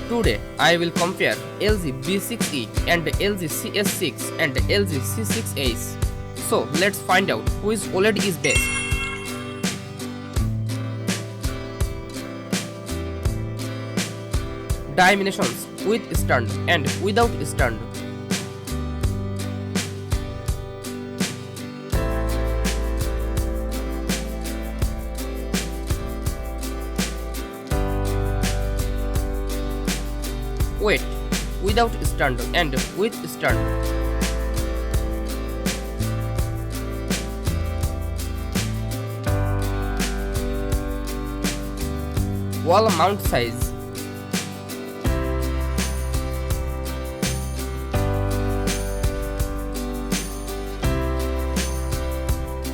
Today I will compare LG B6E and LG CS6 and LG C6H. So let's find out which OLED is best. Dimensions with stand and without stand. Weight without stand and with stand. Wall mount size.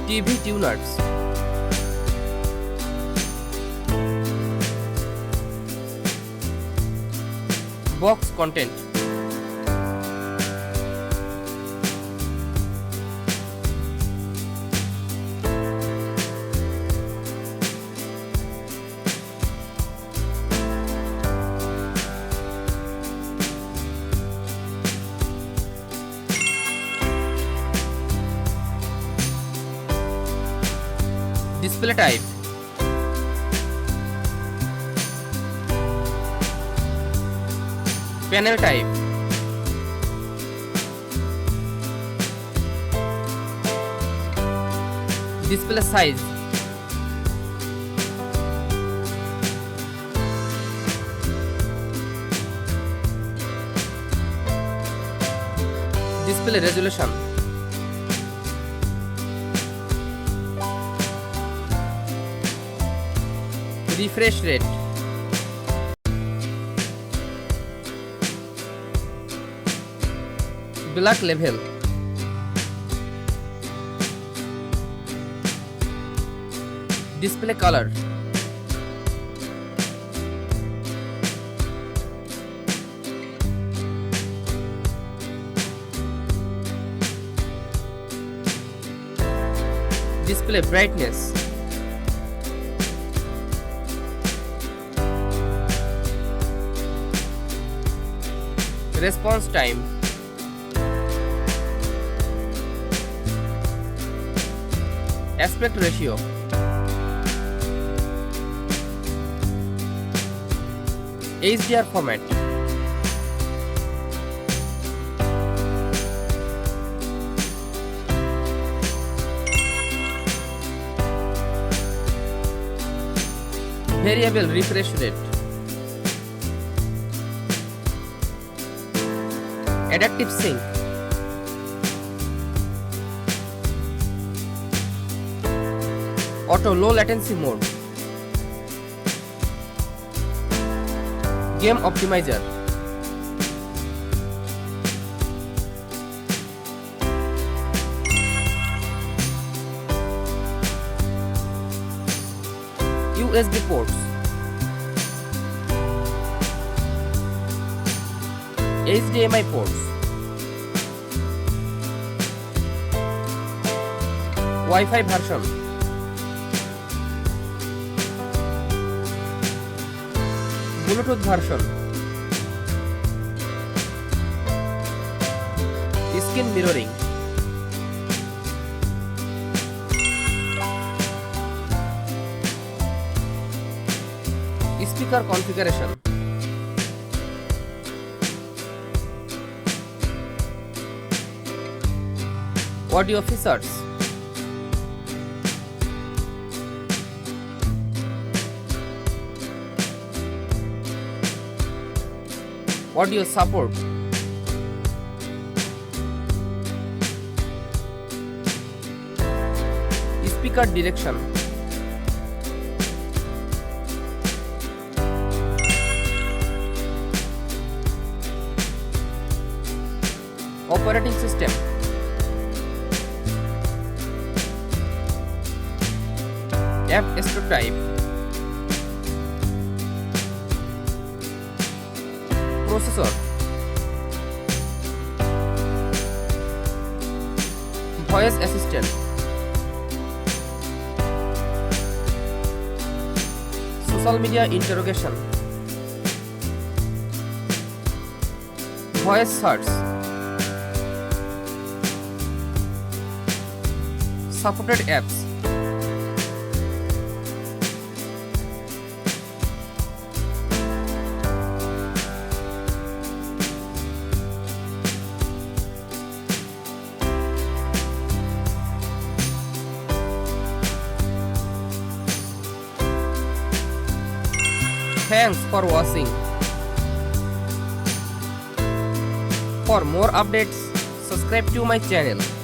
TV tuners. Box content. Display type. Panel type. Display size. Display resolution. Refresh rate. Black level. Display color. Display brightness. Response time. Aspect ratio. HDR format. Variable refresh rate. Adaptive sync. Auto low latency mode. Game optimizer. USB ports. HDMI ports. Wi-Fi version. Bluetooth version. Screen mirroring. Speaker configuration. Audio features. Audio support. Speaker direction. Operating system. App store type. Processor. Voice assistant. Social media interrogation. voice search, supported apps, Thanks for watching. For more updates, subscribe to my channel.